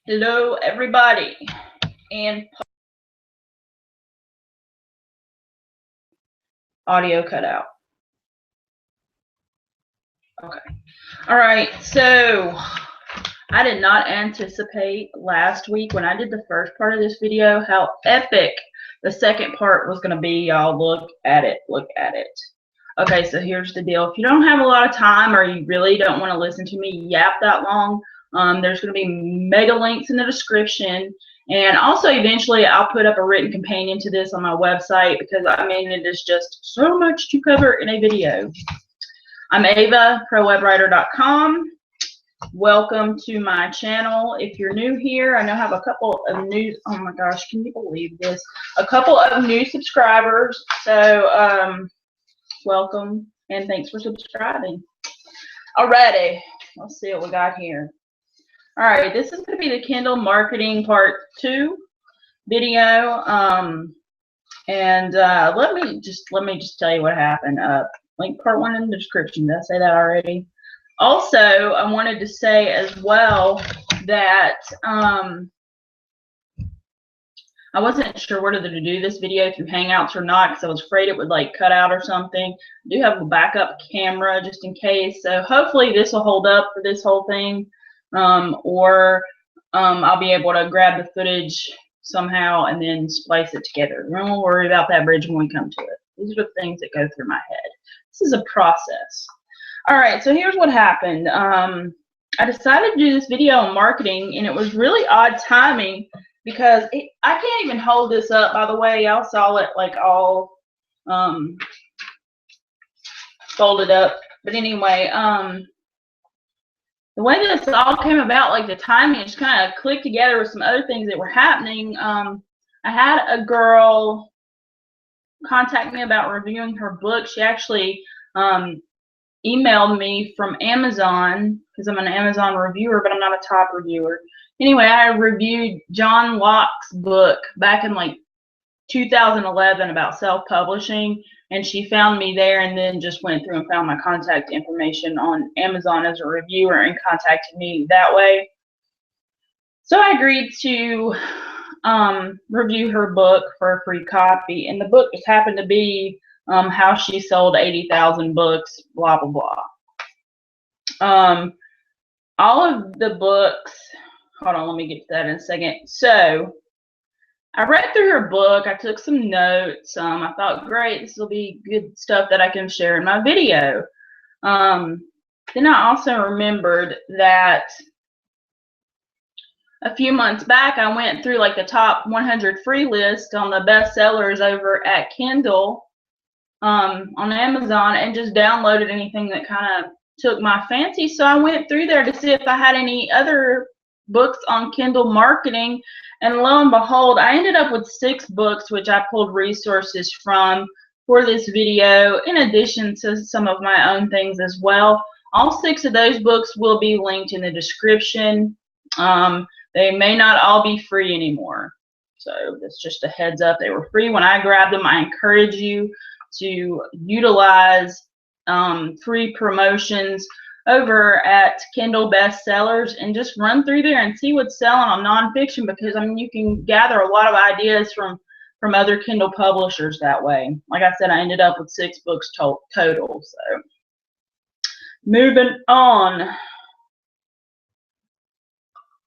Hello, everybody, and audio cut out. Okay. All right. So I did not anticipate last week when I did the first part of this video how epic the second part was going to be. Y'all look at it. Look at it. Okay, so here's the deal. If you don't have a lot of time or you really don't want to listen to me yap that long, there's going to be mega links in the description. And also, eventually, I'll put up a written companion to this on my website because, I mean, it is just so much to cover in a video. I'm Ava, prowebwriter.com. Welcome to my channel. If you're new here, I know I have a couple of new, oh my gosh, can you believe this? A couple of new subscribers. So, welcome and thanks for subscribing. Alrighty, let's see what we got here. All right, this is going to be the Kindle marketing part 2 video. Let me just tell you what happened. Link part 1 in the description. Did I say that already? Also, I wanted to say as well that I wasn't sure whether to do this video through Hangouts or not because I was afraid it would like cut out or something. I do have a backup camera just in case. So hopefully this will hold up for this whole thing. I'll be able to grab the footage somehow and then splice it together. We won't worry about that bridge when we come to it. These are the things that go through my head. This is a process. All right, so here's what happened. I decided to do this video on marketing, and it was really odd timing because I can't even hold this up, by the way. Y'all saw it like all folded up. But anyway, the way this all came about, like the timing just kind of clicked together with some other things that were happening. I had a girl contact me about reviewing her book. She actually emailed me from Amazon because I'm an Amazon reviewer, but I'm not a top reviewer. Anyway, I reviewed John Locke's book back in like 2011 about self-publishing, and she found me there and then just went through and found my contact information on Amazon as a reviewer and contacted me that way. So I agreed to review her book for a free copy, and the book just happened to be how she sold 80,000 books, blah, blah, blah. All of the books, hold on, let me get to that in a second. So I read through her book. I took some notes. I thought, great, this will be good stuff that I can share in my video. Then I also remembered that a few months back, I went through like the top 100 free list on the bestsellers over at Kindle on Amazon and just downloaded anything that kind of took my fancy. So I went through there to see if I had any other books on Kindle marketing, and lo and behold, I ended up with 6 books which I pulled resources from for this video, in addition to some of my own things as well. All 6 of those books will be linked in the description. They may not all be free anymore, so that's just a heads up. They were free when I grabbed them. I encourage you to utilize free promotions over at Kindle bestsellers and just run through there and see what's selling on nonfiction, because I mean you can gather a lot of ideas from other Kindle publishers that way. Like I said, I ended up with 6 books total. So moving on,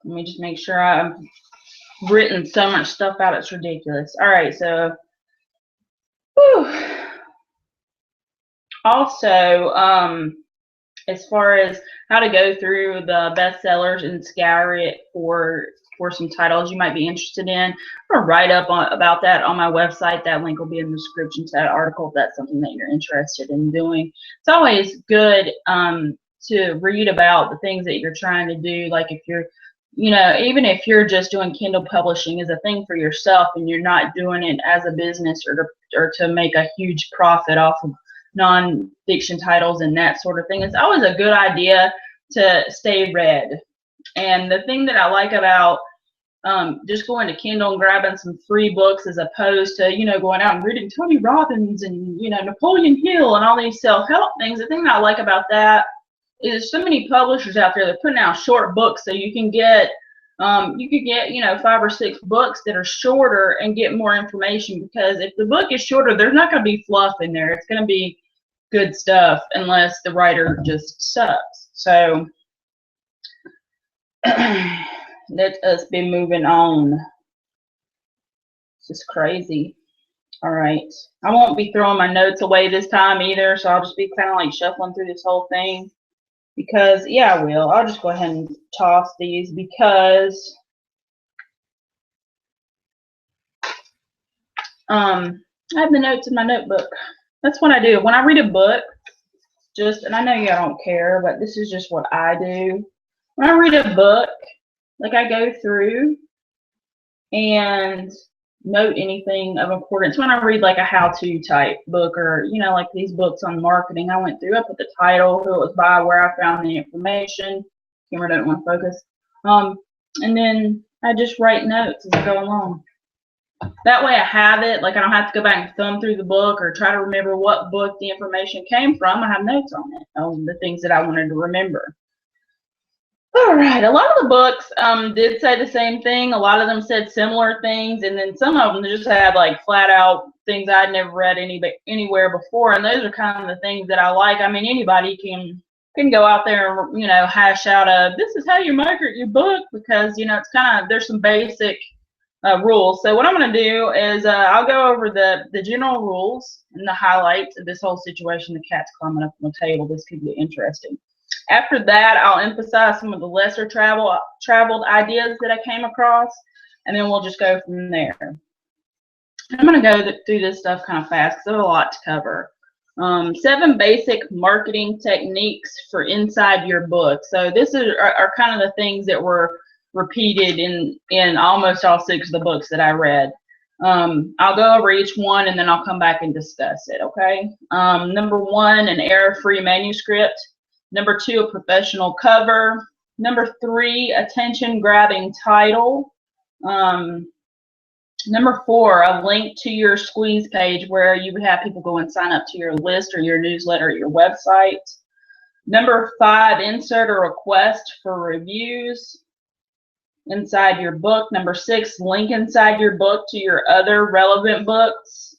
let me just make sure I've written so much stuff out it's ridiculous. All right, so also as far as how to go through the bestsellers and scour it for some titles you might be interested in, I'm going to write up about that on my website. That link will be in the description to that article if that's something that you're interested in doing. It's always good to read about the things that you're trying to do. Like if you're, you know, even if you're just doing Kindle publishing as a thing for yourself and you're not doing it as a business or to make a huge profit off of non-fiction titles and that sort of thing, it's always a good idea to stay read. And the thing that I like about just going to Kindle and grabbing some free books as opposed to, you know, going out and reading Tony Robbins and, you know, Napoleon Hill and all these self-help things, the thing that I like about that is so many publishers out there that are putting out short books so you can get You could get, you know, 5 or 6 books that are shorter and get more information, because if the book is shorter, there's not going to be fluff in there. It's going to be good stuff, unless the writer just sucks. So let us be moving on. This is crazy. All right. I won't be throwing my notes away this time either, so I'll just be kind of like shuffling through this whole thing. Because, yeah, I will. I'll just go ahead and toss these, because I have the notes in my notebook. That's what I do. When I read a book, and I know y'all don't care, but this is just what I do. When I read a book, like, I go through and note anything of importance. When I read like a how-to type book, or, you know, like these books on marketing, I went through, I put the title, who it was by, where I found the information. Camera doesn't want to focus. And then I just write notes as I go along. That way I have it. Like, I don't have to go back and thumb through the book or try to remember what book the information came from. I have notes on it, on the things that I wanted to remember. All right, a lot of the books did say the same thing. A lot of them said similar things, and then some of them just had like flat out things I'd never read anywhere before, and those are kind of the things that I like. I mean, anybody can go out there and, you know, hash out this is how you market your book, because, you know, it's kind of, there's some basic rules. So what I'm going to do is I'll go over the general rules and the highlights of this whole situation. The cat's climbing up on the table. This could be interesting. After that, I'll emphasize some of the lesser traveled ideas that I came across, and then we'll just go from there. I'm going to go through this stuff kind of fast because there's a lot to cover. 7 basic marketing techniques for inside your book. So this are kind of the things that were repeated in almost all 6 of the books that I read. I'll go over each one, and then I'll come back and discuss it, okay? Number 1, an error-free manuscript. Number 2, a professional cover. Number 3, attention-grabbing title. Number 4, a link to your squeeze page where you would have people go and sign up to your list or your newsletter or your website. Number 5, insert a request for reviews inside your book. Number 6, link inside your book to your other relevant books.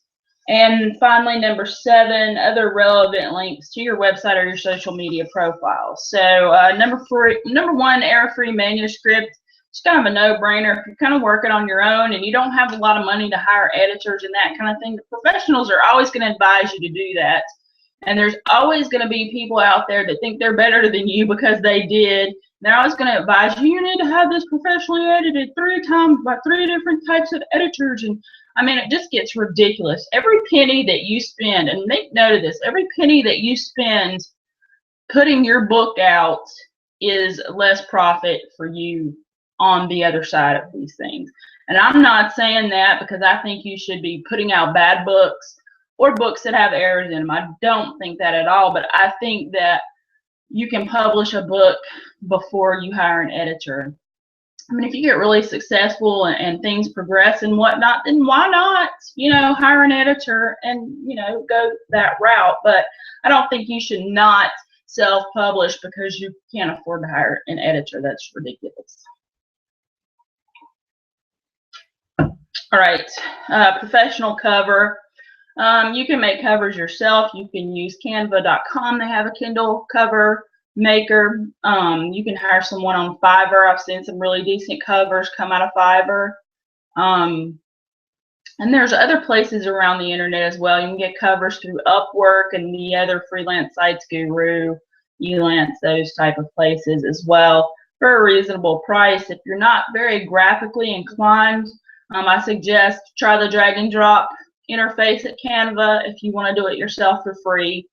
And finally, number 7, other relevant links to your website or your social media profiles. So number 1, error-free manuscript. It's kind of a no-brainer. If you're kind of working on your own and you don't have a lot of money to hire editors and that kind of thing, the professionals are always going to advise you to do that. And there's always going to be people out there that think they're better than you because they did. They're always going to advise you, you need to have this professionally edited 3 times by 3 different types of editors. And I mean, it just gets ridiculous. Every penny that you spend, and make note of this, every penny that you spend putting your book out is less profit for you on the other side of these things. And I'm not saying that because I think you should be putting out bad books or books that have errors in them. I don't think that at all, but I think that you can publish a book before you hire an editor. I mean, if you get really successful and things progress and whatnot, then why not, you know, hire an editor and, you know, go that route. But I don't think you should not self-publish because you can't afford to hire an editor. That's ridiculous. All right, professional cover. You can make covers yourself. You can use canva.com. They have a Kindle cover maker. You can hire someone on Fiverr. I've seen some really decent covers come out of Fiverr. And there's other places around the internet as well. You can get covers through Upwork and the other freelance sites, Guru, Elance, those type of places as well, for a reasonable price. If you're not very graphically inclined, I suggest try the drag and drop interface at Canva if you want to do it yourself for free.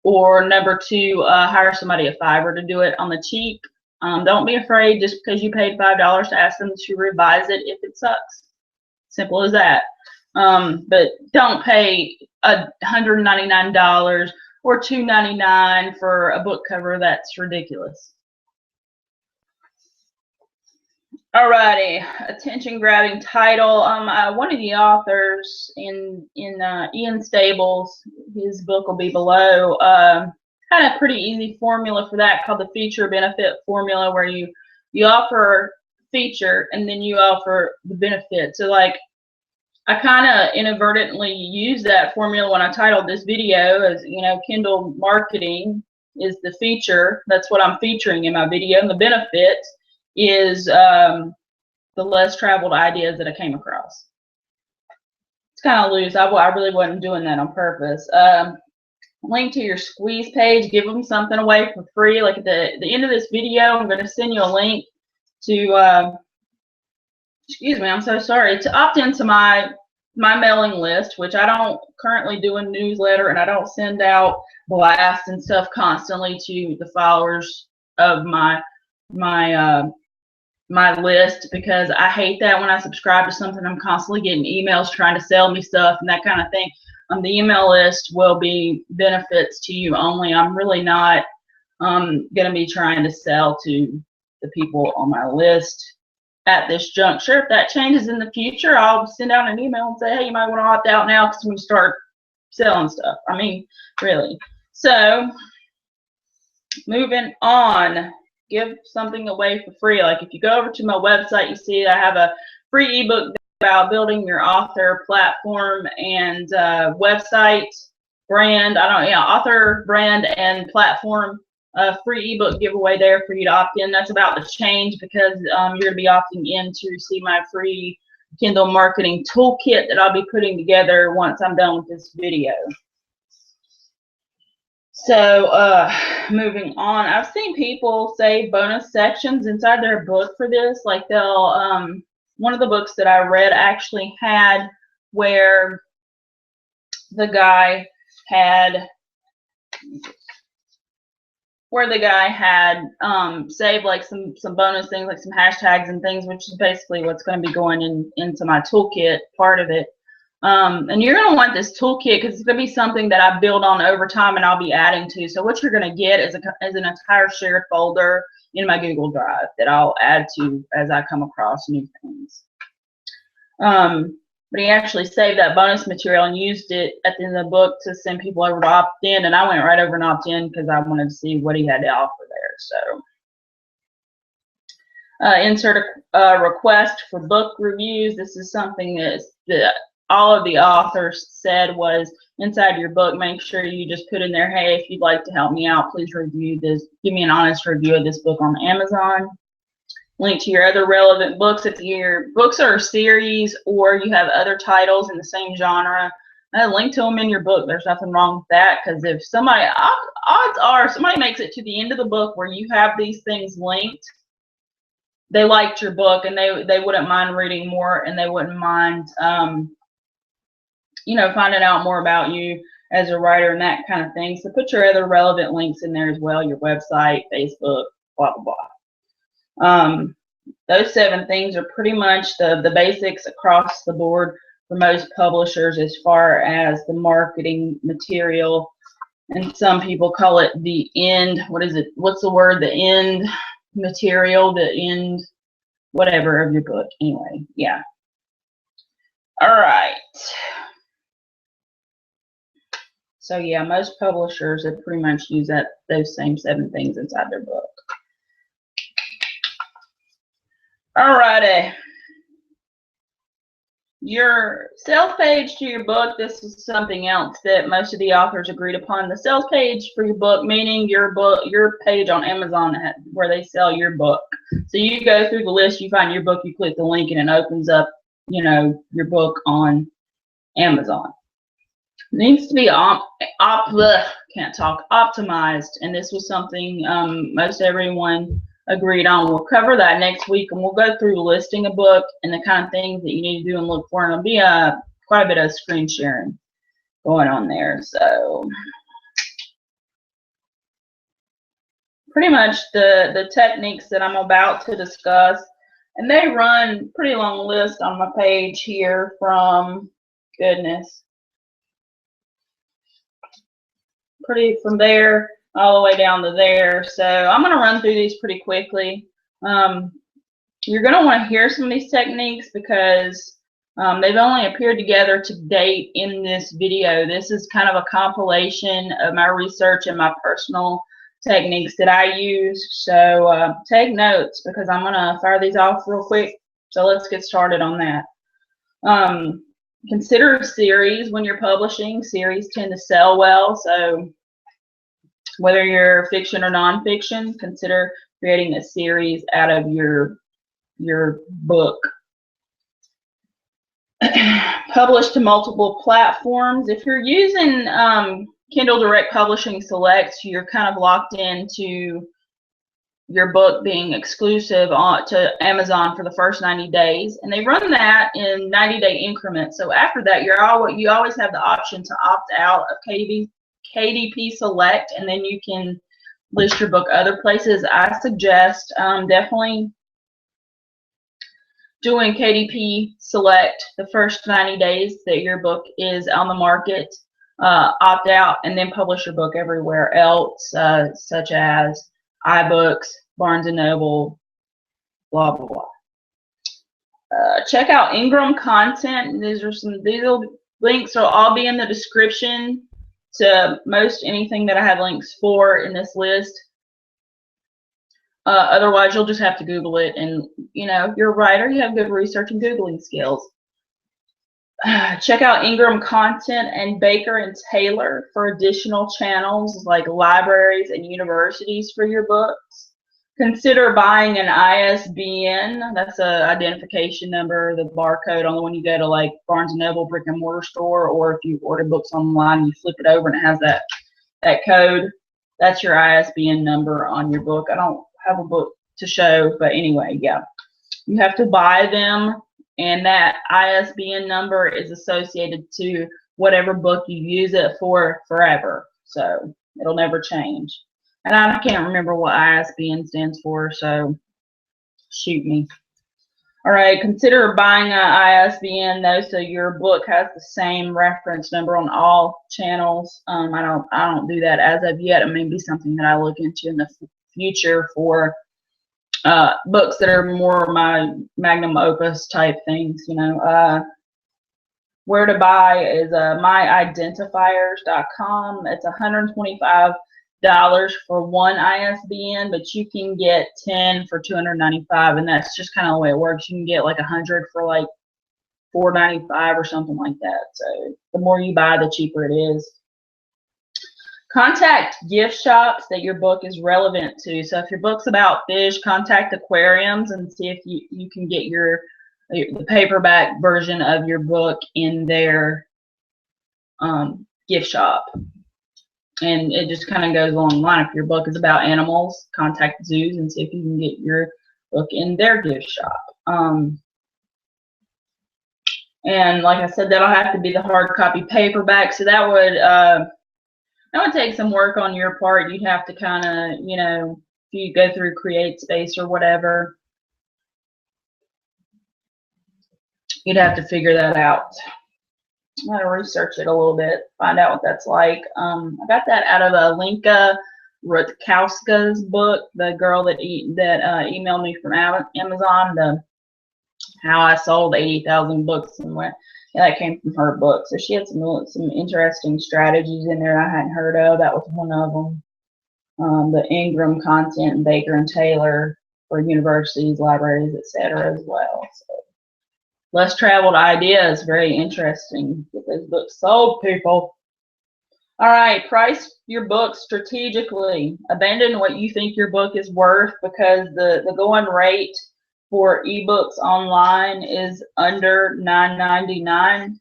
Or number 2, hire somebody at Fiverr to do it on the cheap. Don't be afraid just because you paid $5 to ask them to revise it if it sucks. Simple as that. But don't pay $199 or $299 for a book cover. That's ridiculous. Alrighty, attention-grabbing title. One of the authors in Ian Stables, his book will be below, had a pretty easy formula for that called the feature benefit formula, where you offer feature, and then you offer the benefit. So like, I kind of inadvertently used that formula when I titled this video as, you know, Kindle marketing is the feature. That's what I'm featuring in my video, and the benefit is the less traveled ideas that I came across. It's kind of loose. I really wasn't doing that on purpose. Link to your squeeze page. Give them something away for free. Like at the end of this video, I'm going to send you a link to excuse me, I'm so sorry, to opt into my mailing list, which I don't currently do a newsletter, and I don't send out blasts and stuff constantly to the followers of my list, because I hate that when I subscribe to something, I'm constantly getting emails trying to sell me stuff and that kind of thing. The email list will be benefits to you only. I'm really not going to be trying to sell to the people on my list at this juncture. If that changes in the future, I'll send out an email and say, hey, you might want to opt out now because we start selling stuff. I mean, really. So, moving on, give something away for free. Like if you go over to my website, you see I have a free ebook about building your author platform and website brand. Author brand and platform. Free ebook giveaway there for you to opt in. That's about to change because you're going to be opting in to receive my free Kindle marketing toolkit that I'll be putting together once I'm done with this video. So moving on, I've seen people save bonus sections inside their book for this. Like they'll one of the books that I read actually had where the guy had saved like some bonus things, like some hashtags and things, which is basically what's going to be going into my toolkit part of it. And you're going to want this toolkit because it's going to be something that I build on over time and I'll be adding to. So what you're going to get is an entire shared folder in my Google Drive that I'll add to as I come across new things. But he actually saved that bonus material and used it at the end of the book to send people over to opt in, and I went right over and opt in because I wanted to see what he had to offer there. So insert a request for book reviews. This is something that all of the authors said was inside your book. Make sure you just put in there, hey, if you'd like to help me out, please review this. Give me an honest review of this book on Amazon. Link to your other relevant books. If your books are a series or you have other titles in the same genre, link to them in your book. There's nothing wrong with that, because if somebody, odds are somebody makes it to the end of the book where you have these things linked, they liked your book and they wouldn't mind reading more, and they wouldn't mind finding out more about you as a writer and that kind of thing. So put your other relevant links in there as well, your website, Facebook, blah blah blah. Those 7 things are pretty much the basics across the board for most publishers as far as the marketing material. And some people call it the end, what's the word, the end material, the end whatever of your book. Anyway, yeah. All right. So yeah, most publishers have pretty much use those same 7 things inside their book. Alrighty. Your sales page to your book, this is something else that most of the authors agreed upon. The sales page for your book, meaning your page on Amazon where they sell your book. So you go through the list, you find your book, you click the link, and it opens up, your book on Amazon. It needs to be optimized, and this was something most everyone agreed on. We'll cover that next week, and we'll go through listing a book and the kind of things that you need to do and look for, and there'll be quite a bit of screen sharing going on there. So pretty much the techniques that I'm about to discuss, and they run pretty long list on my page here from from there all the way down to there. So I'm going to run through these pretty quickly. You're going to want to hear some of these techniques because they've only appeared together to date in this video. This is kind of a compilation of my research and my personal techniques that I use. So take notes because I'm gonna fire these off real quick. So let's get started on that. Consider a series when you're publishing. Series tend to sell well, so whether you're fiction or nonfiction, consider creating a series out of your book. Publish to multiple platforms. If you're using Kindle Direct Publishing Select, you're kind of locked into your book being exclusive to Amazon for the first 90 days, and they run that in 90-day increments. So after that, you always have the option to opt out of KDP Select, and then you can list your book other places. I suggest definitely doing KDP Select the first 90 days that your book is on the market. Opt out and then publish your book everywhere else, such as iBooks, Barnes & Noble, blah, blah, blah. Check out Ingram content. These links will all be in the description to most anything that I have links for in this list. Otherwise, you'll just have to Google it. And, if you're a writer, you have good research and Googling skills. Check out Ingram Content and Baker and Taylor for additional channels like libraries and universities for your books. Consider buying an ISBN. That's an identification number, the barcode on the one you go to like Barnes & Noble brick and mortar store, or if you order books online, you flip it over and it has that code. That's your ISBN number on your book. I don't have a book to show, but anyway, yeah. You have to buy them, and that ISBN number is associated to whatever book you use it for forever. So it'll never change. And I can't remember what ISBN stands for, so shoot me. All right, consider buying an ISBN though, so your book has the same reference number on all channels. I don't do that as of yet. It may be something that I look into in the future for books that are more my magnum opus type things. Where to buy is myidentifiers.com. It's $125 for one ISBN, but you can get 10 for $295, and that's just kind of the way it works. You can get like 100 for like $4.95 or something like that. So the more you buy, the cheaper it is. Contact gift shops that your book is relevant to. So if your book's about fish, contact aquariums and see if you can get the paperback version of your book in their gift shop. And it just kind of goes along the line. If your book is about animals, contact zoos and see if you can get your book in their gift shop. And like I said, that'll have to be the hard copy paperback. So that would take some work on your part. You'd have to kind of, if you go through CreateSpace or whatever, you'd have to figure that out. I'm going to research it a little bit, find out what that's like. I got that out of Alenka Rutkowska's book, the girl that emailed me from Amazon, how I sold 80,000 books and what. Yeah, that came from her book. So she had some interesting strategies in there I hadn't heard of. That was one of them. The Ingram Content and Baker and Taylor for universities, libraries, etc. as well. So less traveled ideas, very interesting. Get those books sold, people. All right, price your book strategically. Abandon what you think your book is worth, because the going rate for ebooks online is under $9.99,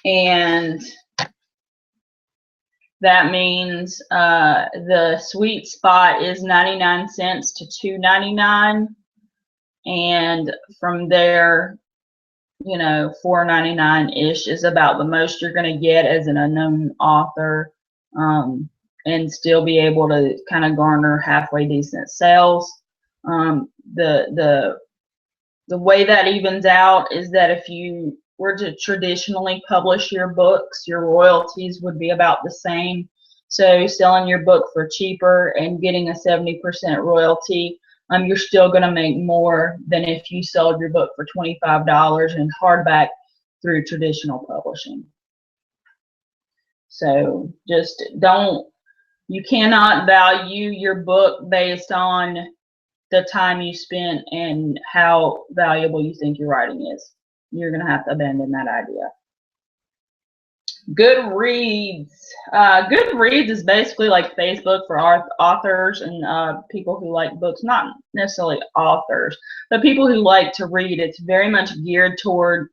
and that means the sweet spot is 99 cents to $2.99, and from there, $4.99-ish is about the most you're going to get as an unknown author, and still be able to kind of garner halfway decent sales. The way that evens out is that if you were to traditionally publish your books, your royalties would be about the same. So selling your book for cheaper and getting a 70% royalty, you're still going to make more than if you sold your book for $25 in hardback through traditional publishing. So just don't You cannot value your book based on the time you spent and how valuable you think your writing is. You're going to have to abandon that idea. Goodreads. Goodreads is basically like Facebook for authors and people who like books, not necessarily authors, but people who like to read. It's very much geared toward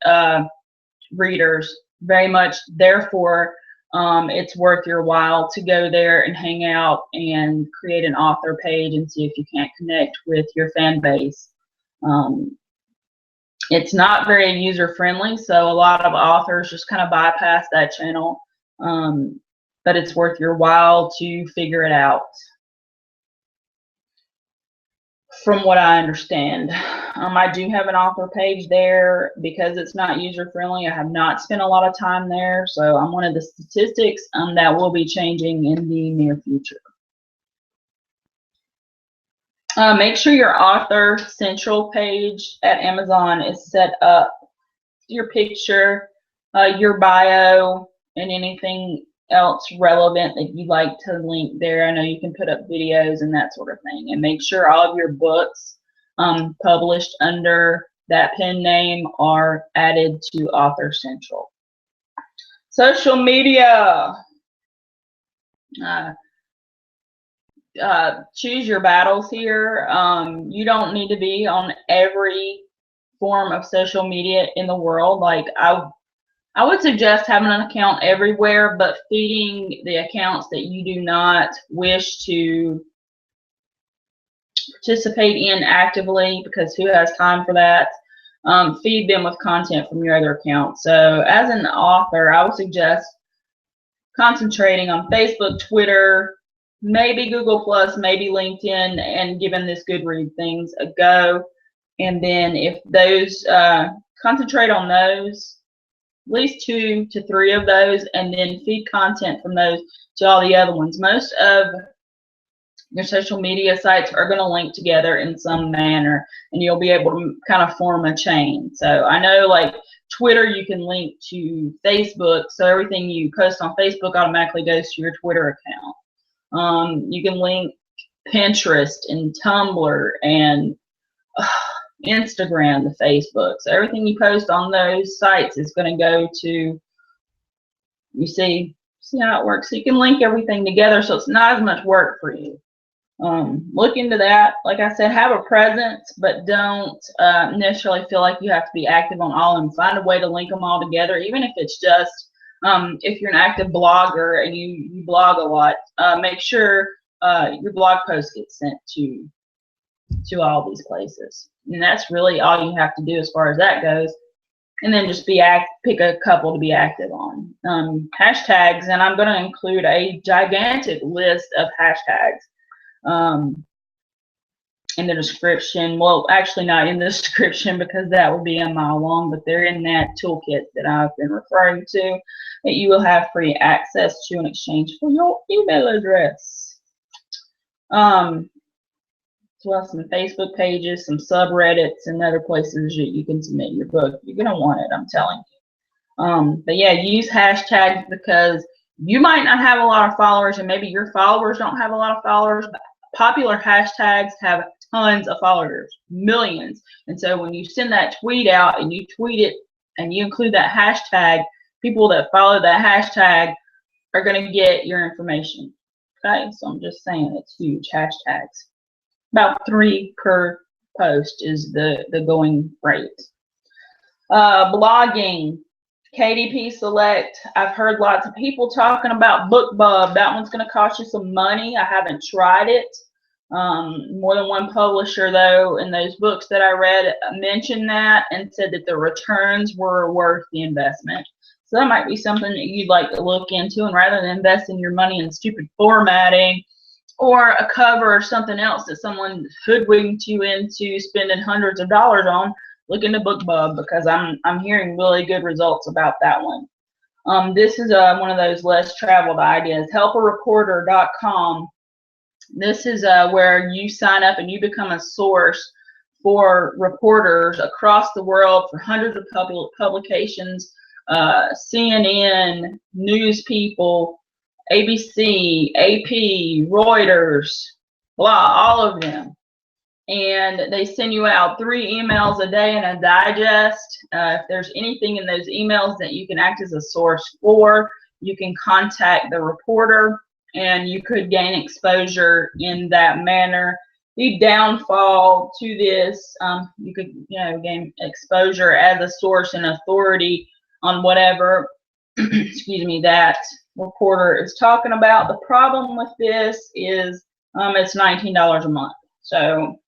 readers, very much. Therefore, it's worth your while to go there and hang out and create an author page and see if you can't connect with your fan base. It's not very user friendly, so a lot of authors just kind of bypass that channel, but it's worth your while to figure it out, from what I understand. I do have an author page there. Because it's not user friendly, I have not spent a lot of time there, so I'm one of the statistics that will be changing in the near future. Make sure your author central page at Amazon is set up. Your picture, your bio, and anything else relevant that you'd like to link there. I know you can put up videos and that sort of thing. And make sure all of your books published under that pen name are added to Author Central. Social media. Choose your battles here. You don't need to be on every form of social media in the world. Like I would suggest having an account everywhere, but feeding the accounts that you do not wish to participate in actively, because who has time for that? Feed them with content from your other accounts. So as an author, I would suggest concentrating on Facebook, Twitter, maybe Google Plus, maybe LinkedIn, and giving this Goodreads things a go. And then if those, concentrate on those, at least 2 to 3 of those, and then feed content from those to all the other ones. Most of your social media sites are going to link together in some manner, and you'll be able to kind of form a chain. So I know, like Twitter, you can link to Facebook, so everything you post on Facebook automatically goes to your Twitter account. You can link Pinterest and Tumblr and Instagram to Facebook. So everything you post on those sites is going to go to, you see how it works. So you can link everything together, so it's not as much work for you. Look into that. Like I said, have a presence, but don't necessarily feel like you have to be active on all of them. Find a way to link them all together, even if it's just, if you're an active blogger and you blog a lot, make sure your blog post gets sent to all these places. And that's really all you have to do as far as that goes. And then just pick a couple to be active on. Hashtags, and I'm going to include a gigantic list of hashtags in the description. Well, actually not in the description, because that would be a mile long, but they're in that toolkit that I've been referring to, that you will have free access to in exchange for your email address. As well as some Facebook pages, some subreddits, and other places that you can submit your book. You're going to want it, I'm telling you. But yeah, use hashtags, because you might not have a lot of followers, and maybe your followers don't have a lot of followers, but popular hashtags have tons of followers, millions. And so when you send that tweet out and you tweet it and you include that hashtag, people that follow that hashtag are going to get your information. Okay, so I'm just saying, it's huge. Hashtags. About 3 per post is the going rate. Blogging, KDP Select. I've heard lots of people talking about BookBub. That one's going to cost you some money. I haven't tried it. More than one publisher, though, in those books that I read mentioned that and said that the returns were worth the investment. So that might be something that you'd like to look into, and rather than investing your money in stupid formatting or a cover or something else that someone hoodwinked you into spending hundreds of dollars on, look into BookBub, because I'm hearing really good results about that one. This is one of those less traveled ideas. Helpareporter.com. This is where you sign up and you become a source for reporters across the world for hundreds of publications, CNN, news people, ABC, AP, Reuters, blah, all of them. And they send you out 3 emails a day in a digest. If there's anything in those emails that you can act as a source for, you can contact the reporter, and you could gain exposure in that manner. The downfall to this, you could, gain exposure as a source and authority on whatever, excuse me, that reporter is talking about. The problem with this is it's $19 a month, so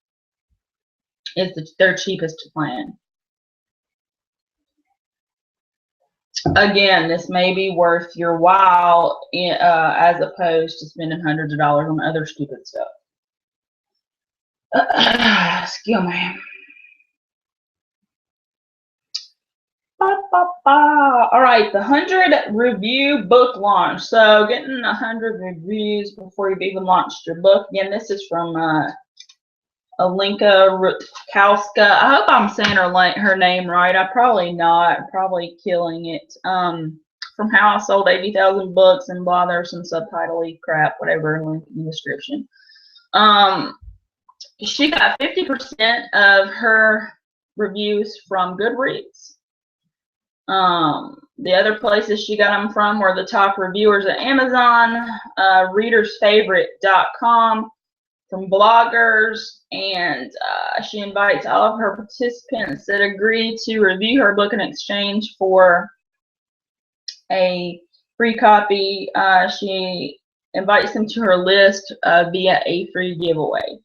it's their cheapest plan. Again, this may be worth your while as opposed to spending hundreds of dollars on other stupid stuff. Excuse me. All right, the 100 review book launch. So getting 100 reviews before you've even launched your book. Again, this is from Alinka Rutkowska. I hope I'm saying her name right. I'm probably not. I'm probably killing it. From How I Sold 80,000 Books and blah. There's some subtitle-y crap, whatever, link in the description. She got 50% of her reviews from Goodreads. The other places she got them from were the top reviewers at Amazon, readersfavorite.com, from bloggers, and she invites all of her participants that agree to review her book in exchange for a free copy. She invites them to her list via a free giveaway.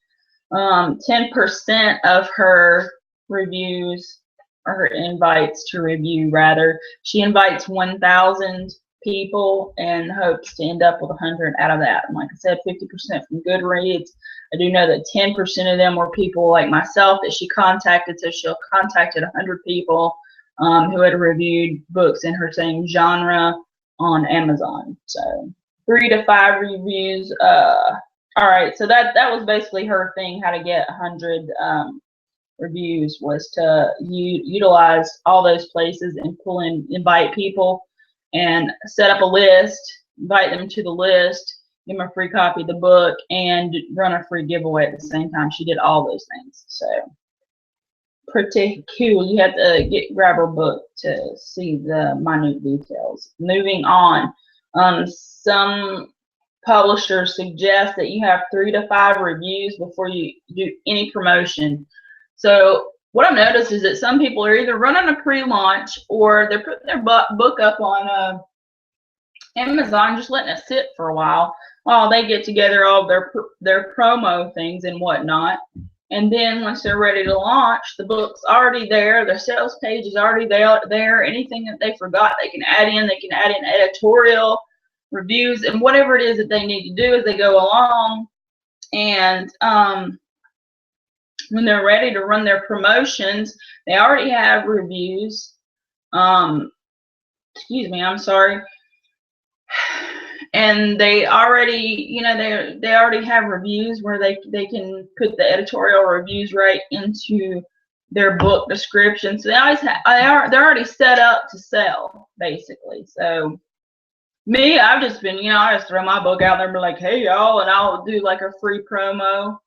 10% of her reviews, or her invites to review, rather. She invites 1,000 people and hopes to end up with 100 out of that. And like I said, 50% from Goodreads. I do know that 10% of them were people like myself that she contacted, so she contacted 100 people who had reviewed books in her same genre on Amazon. So 3 to 5 reviews. All right, so that was basically her thing, how to get 100 reviews, was to utilize all those places and invite people and set up a list, invite them to the list, give them a free copy of the book, and run a free giveaway at the same time. She did all those things. So pretty cool. You have to grab her book to see the minute details. Moving on, some publishers suggest that you have 3 to 5 reviews before you do any promotion. So what I've noticed is that some people are either running a pre-launch or they're putting their book up on Amazon, just letting it sit for a while they get together all their promo things and whatnot. And then once they're ready to launch, the book's already there, their sales page is already there. Anything that they forgot, they can add in. They can add in editorial reviews and whatever it is that they need to do as they go along. And when they're ready to run their promotions, they already have reviews. Excuse me, I'm sorry. And they already, they already have reviews where they can put the editorial reviews right into their book description. So they're already set up to sell, basically. So me, I've just been, I just throw my book out there and be like, hey y'all, and I'll do like a free promo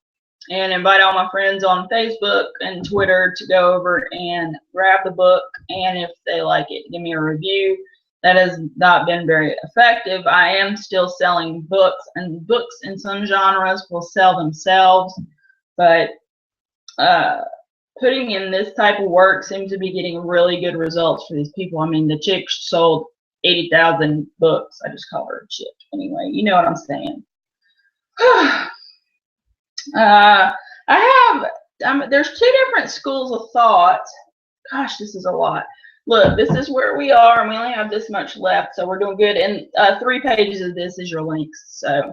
and invite all my friends on Facebook and Twitter to go over and grab the book, and if they like it, give me a review. That has not been very effective. I am still selling books, and books in some genres will sell themselves, but putting in this type of work seems to be getting really good results for these people. I mean, the chick sold 80,000 books. I just call her a chick. Anyway, you know what I'm saying. There's 2 different schools of thought. Gosh, this is a lot. Look, this is where we are, and we only have this much left, so we're doing good. And 3 pages of this is your links, so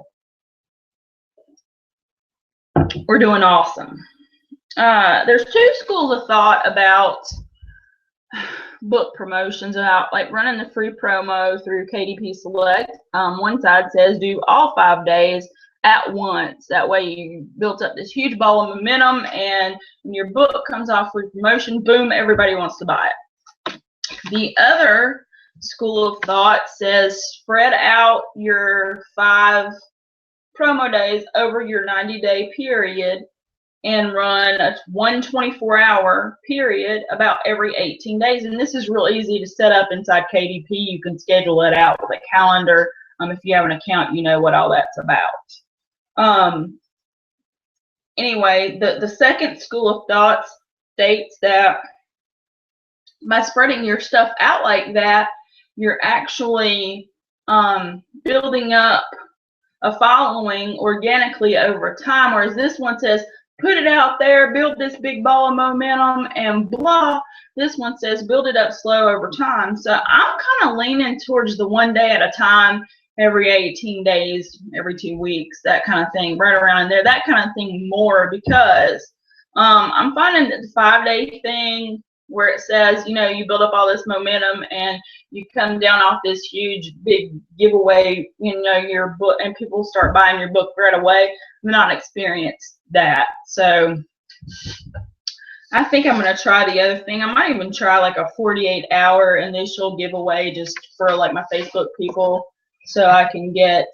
we're doing awesome. There's 2 schools of thought about book promotions, about like running the free promo through KDP Select. One side says do all 5 days at once. That way you built up this huge ball of momentum, and when your book comes off with promotion, boom, everybody wants to buy it. The other school of thought says spread out your 5 promo days over your 90-day period and run a 124-hour period about every 18 days. And this is real easy to set up inside KDP. You can schedule it out with a calendar. If you have an account, you know what all that's about. Anyway, the second school of thought states that by spreading your stuff out like that, you're actually building up a following organically over time. Whereas this one says, put it out there, build this big ball of momentum, and blah. This one says, build it up slow over time. So I'm kind of leaning towards the 1 day at a time, every 18 days, every 2 weeks, that kind of thing, right around in there, that kind of thing more, because I'm finding that the 5-day thing where it says, you know, you build up all this momentum and you come down off this huge big giveaway, you know, your book, and people start buying your book right away. I'm not experienced that. So I think I'm going to try the other thing. I might even try like a 48-hour initial giveaway just for like my Facebook people, so I can get,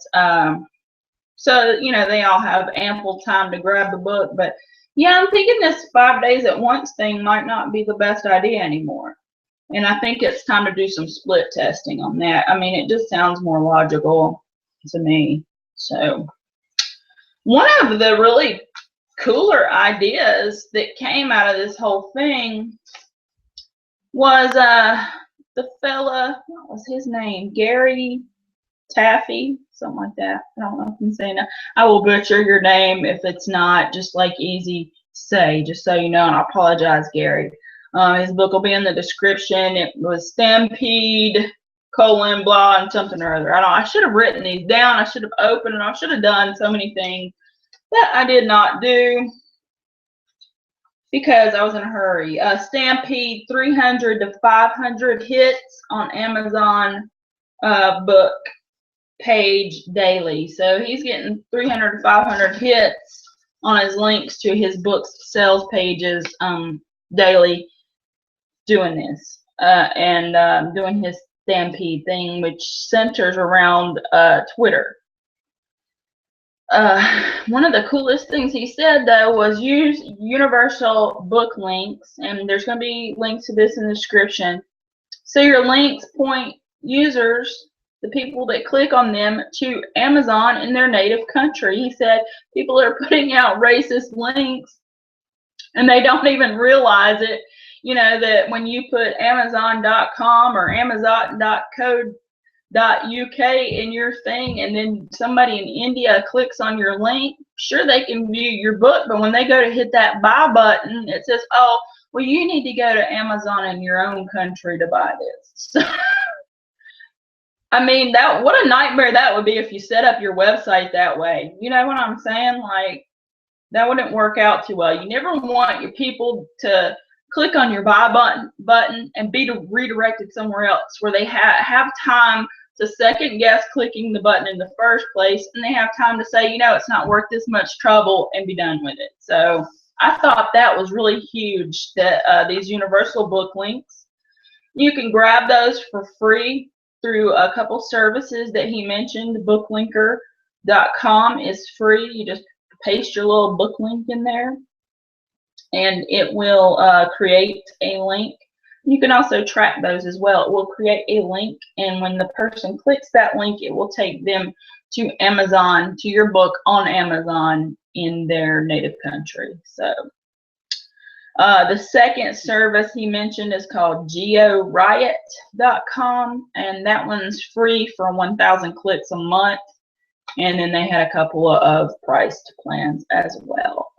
so, you know, they all have ample time to grab the book. But yeah, I'm thinking this 5 days at once thing might not be the best idea anymore. And I think it's time to do some split testing on that. I mean, it just sounds more logical to me. So one of the really cooler ideas that came out of this whole thing was the fella, what was his name? Gary Taffy, something like that. I don't know if I'm saying that. I will butcher your name if it's not just like easy to say, just so you know, and I apologize, Gary. His book will be in the description. It was Stampede, colon, blah, and something or other. I should have written these down. I should have opened, and I should have done so many things that I did not do because I was in a hurry. Stampede, 300 to 500 hits on Amazon book page daily. So he's getting 300 to 500 hits on his links to his book's sales pages daily doing this and doing his Stampede thing, which centers around Twitter. One of the coolest things he said, though, was use universal book links, and there's going to be links to this in the description. So your links point users, the people that click on them, to Amazon in their native country. He said people are putting out racist links and they don't even realize it. You know, that when you put Amazon.com or Amazon.co.uk in your thing, and then somebody in India clicks on your link, sure, they can view your book, but when they go to hit that buy button, it says, oh, well, you need to go to Amazon in your own country to buy this. So, I mean, what a nightmare that would be if you set up your website that way. You know what I'm saying? Like, that wouldn't work out too well. You never want your people to click on your buy button and be redirected somewhere else where they have time to second guess clicking the button in the first place, and they have time to say, you know, it's not worth this much trouble, and be done with it. So I thought that was really huge, that these universal book links, you can grab those for free through a couple services that he mentioned. Booklinker.com is free. You just paste your little book link in there, and it will create a link. You can also track those as well. It will create a link, and when the person clicks that link, it will take them to Amazon, to your book on Amazon in their native country. So the second service he mentioned is called GeoRiot.com, and that one's free for 1,000 clicks a month. And then they had a couple of priced plans as well.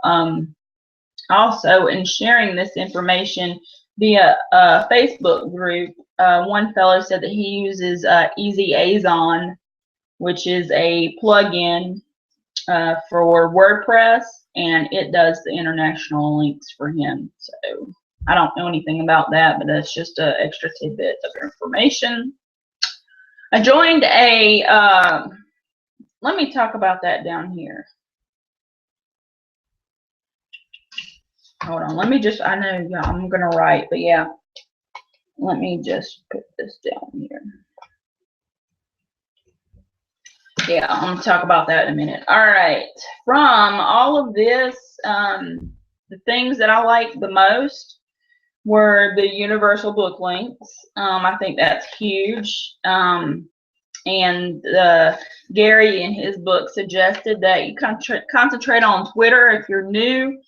Also, in sharing this information via a Facebook group, one fellow said that he uses EasyAzon, which is a plugin for WordPress, and it does the international links for him. So I don't know anything about that, but that's just an extra tidbit of information. I joined a, let me talk about that down here. Hold on, let me just, I know I'm going to write, but yeah, let me just put this down here. Yeah, I'm going to talk about that in a minute. All right. From all of this, the things that I like the most were the universal book links. I think that's huge. And Gary in his book suggested that you concentrate on Twitter if you're new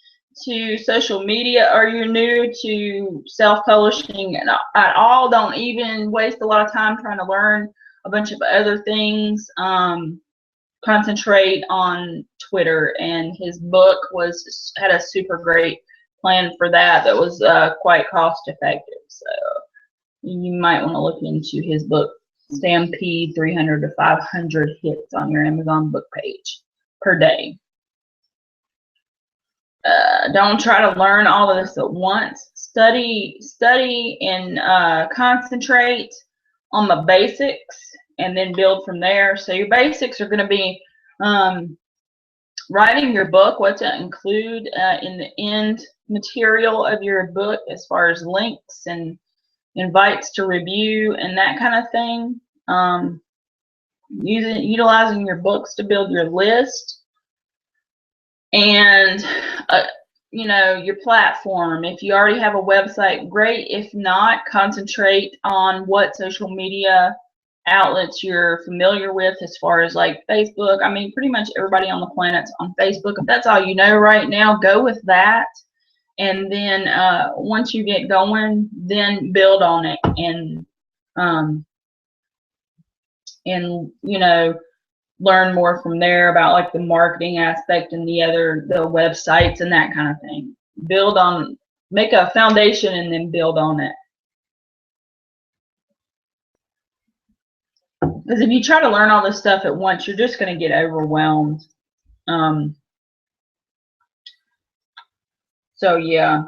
to social media or you're new to self-publishing at all. Don't even waste a lot of time trying to learn a bunch of other things. Concentrate on Twitter, and his book had a super great plan for that was quite cost effective. So you might want to look into his book, Stampede 300 to 500 hits on your Amazon book page per day. Don't try to learn all of this at once. Study and concentrate on the basics and then build from there. So your basics are going to be writing your book, what to include in the end material of your book as far as links and invites to review and that kind of thing. Utilizing your books to build your list, and your platform. If you already have a website, great. If not, concentrate on what social media outlets you're familiar with as far as like Facebook. I mean, pretty much everybody on the planet's on Facebook. If that's all you know right now, go with that. And then once you get going, then build on it and learn more from there about like the marketing aspect and the websites and that kind of thing. Make a foundation and then build on it. Because if you try to learn all this stuff at once, you're just going to get overwhelmed. So yeah,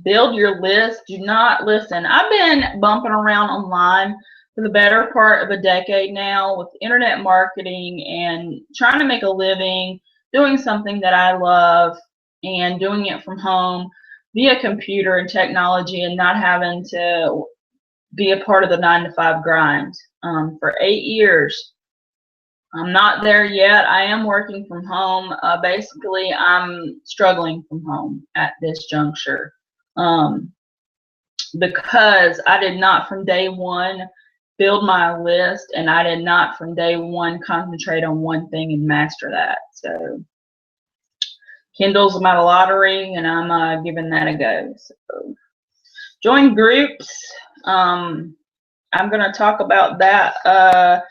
build your list. Do not listen. I've been bumping around online for the better part of a decade now with internet marketing and trying to make a living doing something that I love and doing it from home via computer and technology and not having to be a part of the 9-to-5 grind for 8 years. I'm not there yet. I am working from home. Basically, I'm struggling from home at this juncture because I did not from day one build my list, and I did not from day one concentrate on one thing and master that. So Kindle's my lottery, and I'm giving that a go. So join groups. I'm going to talk about that a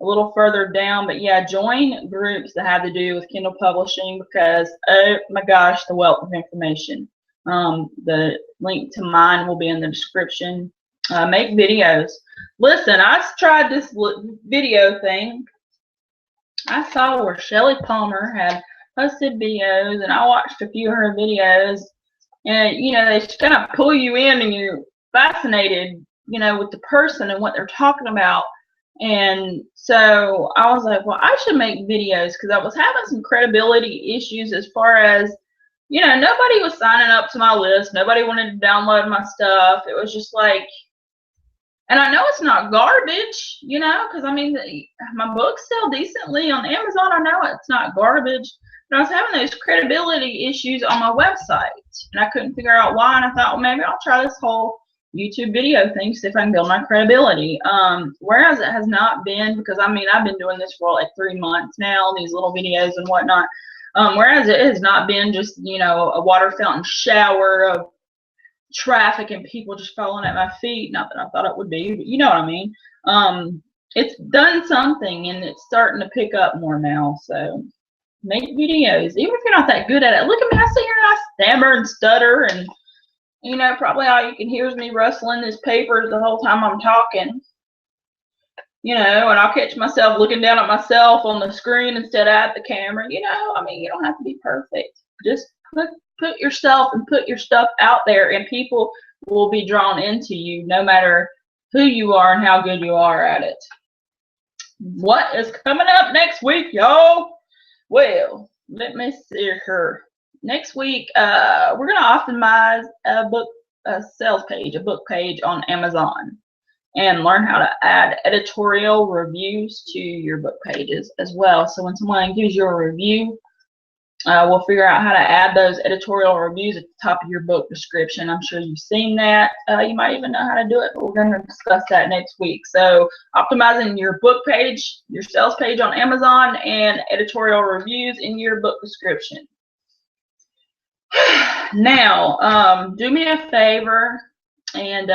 little further down, but yeah, join groups that have to do with Kindle publishing because, oh my gosh, the wealth of information. The link to mine will be in the description. Make videos. Listen, I tried this video thing. I saw where Shelly Palmer had posted videos, and I watched a few of her videos, and they just kind of pull you in, and you're fascinated, with the person and what they're talking about. And so I was like, well, I should make videos because I was having some credibility issues as far as, nobody was signing up to my list. Nobody wanted to download my stuff. It was just like, and I know it's not garbage, because I mean, my books sell decently on Amazon. I know it's not garbage, but I was having those credibility issues on my website, and I couldn't figure out why. And I thought, well, maybe I'll try this whole YouTube video thing, see if I can build my credibility. Whereas it has not been, because I mean, I've been doing this for like 3 months now, these little videos and whatnot. Whereas it has not been just, a water fountain shower of traffic and people just falling at my feet. Not that I thought it would be, but you know what I mean. It's done something, and it's starting to pick up more now. So make videos, even if you're not that good at it. Look at me, I sit here and I stammer and stutter, and probably all you can hear is me rustling this paper the whole time I'm talking. And I'll catch myself looking down at myself on the screen instead of at the camera. I mean, you don't have to be perfect. Just put yourself and put your stuff out there, and people will be drawn into you no matter who you are and how good you are at it. What is coming up next week, y'all? Well, let me see here. Next week, we're going to optimize a book sales page, a book page on Amazon. and learn how to add editorial reviews to your book pages as well. So when someone gives you a review, we'll figure out how to add those editorial reviews at the top of your book description. I'm sure you've seen that. You might even know how to do it, but we're going to discuss that next week. So optimizing your book page, your sales page on Amazon, and editorial reviews in your book description. Now, do me a favor and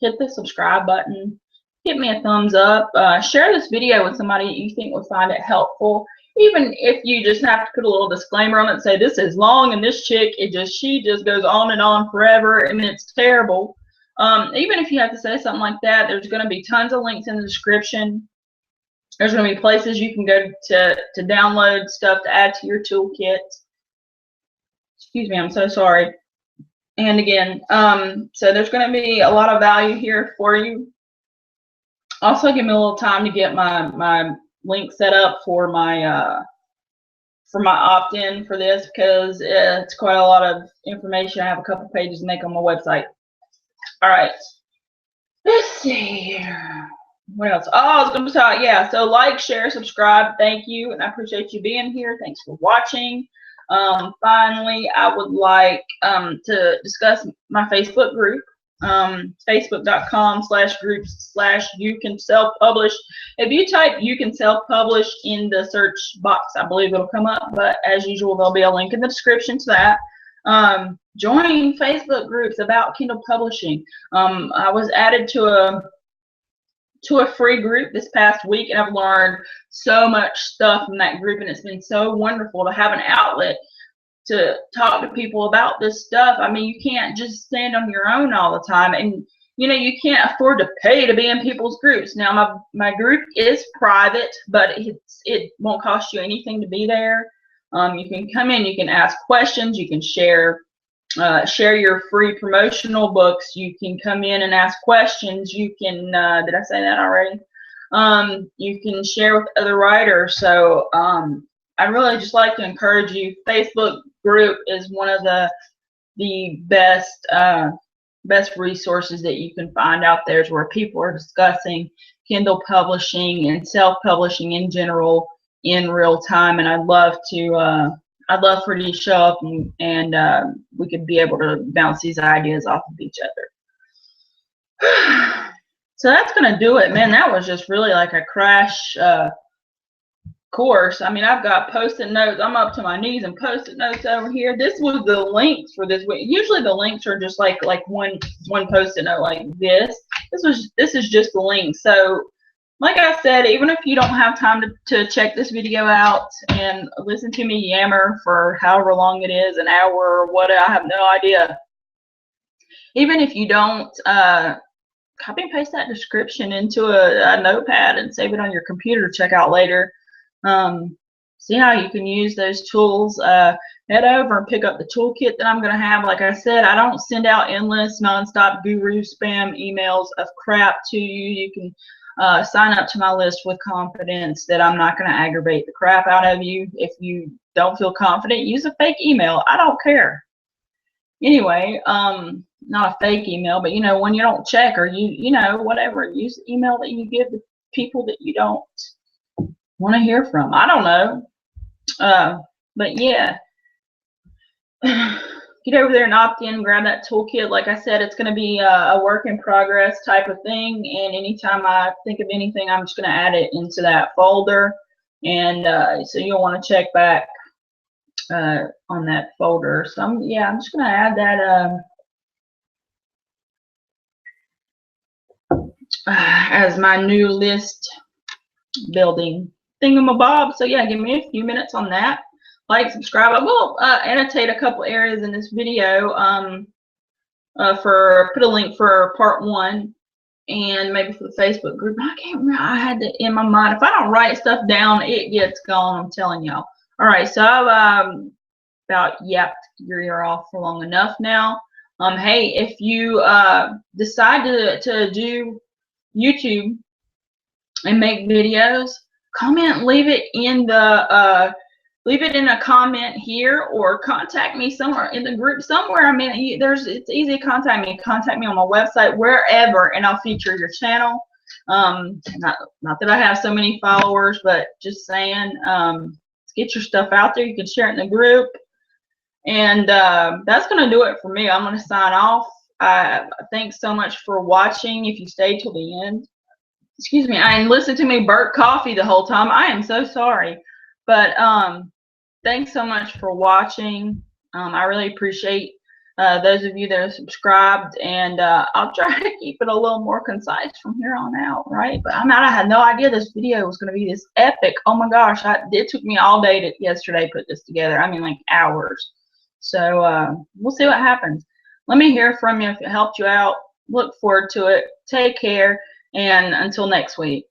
hit the subscribe button. Give me a thumbs up. Share this video with somebody you think would find it helpful. Even if you just have to put a little disclaimer on it and say this is long and this chick, she just goes on and on forever and it's terrible. Even if you have to say something like that, there's going to be tons of links in the description. There's going to be places you can go to download stuff to add to your toolkit. Excuse me, I'm so sorry. And again, so there's going to be a lot of value here for you. Also, give me a little time to get my link set up for my opt-in for this, because it's quite a lot of information. I have a couple pages to make on my website. All right, let's see here. What else? Oh, I was going to talk. Yeah, so like, share, subscribe. Thank you, and I appreciate you being here. Thanks for watching. Finally, I would like to discuss my Facebook group. Facebook.com/groups/you-can-self-publish. If you type "you can self-publish" in the search box, I believe it'll come up, but as usual, there'll be a link in the description to that. Join Facebook groups about Kindle publishing. I was added to a free group this past week, and I've learned so much stuff from that group, and it's been so wonderful to have an outlet to talk to people about this stuff. I mean, you can't just stand on your own all the time, and you can't afford to pay to be in people's groups. Now, my group is private, but it won't cost you anything to be there. You can come in, you can ask questions, you can share your free promotional books. You can come in and ask questions. You can did I say that already? You can share with other writers. So I really just like to encourage you. Facebook group is one of the best resources that you can find out there, is where people are discussing Kindle publishing and self-publishing in general in real time. And I'd love for you to show up, and we could be able to bounce these ideas off of each other. So that's going to do it, man. That was just really like a crash course. I mean, I've got Post-it notes. I'm up to my knees in Post-it notes over here. This was the links for this week. Usually the links are just like one Post-it note like this. This is just the link. So like I said, even if you don't have time to check this video out and listen to me yammer for however long it is, an hour or what, I have no idea. Even if you don't, copy and paste that description into a notepad and save it on your computer to check out later. See how you can use those tools. Head over and pick up the toolkit that I'm going to have. Like I said, I don't send out endless, nonstop guru spam emails of crap to you. You can sign up to my list with confidence that I'm not going to aggravate the crap out of you. If you don't feel confident, use a fake email. I don't care. Anyway, not a fake email, but when you don't check, or whatever, use the email that you give to people that you don't want to hear from. I don't know. But yeah. Get over there and opt in, grab that toolkit. Like I said, it's going to be a work in progress type of thing, and anytime I think of anything, I'm just going to add it into that folder, and so you'll want to check back on that folder. So I'm just going to add that as my new list building thingamabob. So yeah, give me a few minutes on that. Like, subscribe. I will annotate a couple areas in this video put a link for part 1, and maybe for the Facebook group. I can't remember. I had to in my mind. If I don't write stuff down, it gets gone. I'm telling y'all. All right, so I've about yapped your ear off for long enough now. Hey, if you decide to do YouTube and make videos, comment, leave it in the leave it in a comment here or contact me somewhere in the group somewhere. I mean, it's easy to contact me. Contact me on my website, wherever, and I'll feature your channel. Not that I have so many followers, but just saying, get your stuff out there. You can share it in the group. And that's going to do it for me. I'm going to sign off. Thanks so much for watching. If you stayed till the end, excuse me, and listened to me burp coffee the whole time, I am so sorry. But thanks so much for watching. I really appreciate those of you that are subscribed, and I'll try to keep it a little more concise from here on out, right? But I had no idea this video was going to be this epic. Oh my gosh, it took me all day yesterday to put this together. I mean, like hours. So we'll see what happens. Let me hear from you if it helped you out. Look forward to it. Take care, and until next week.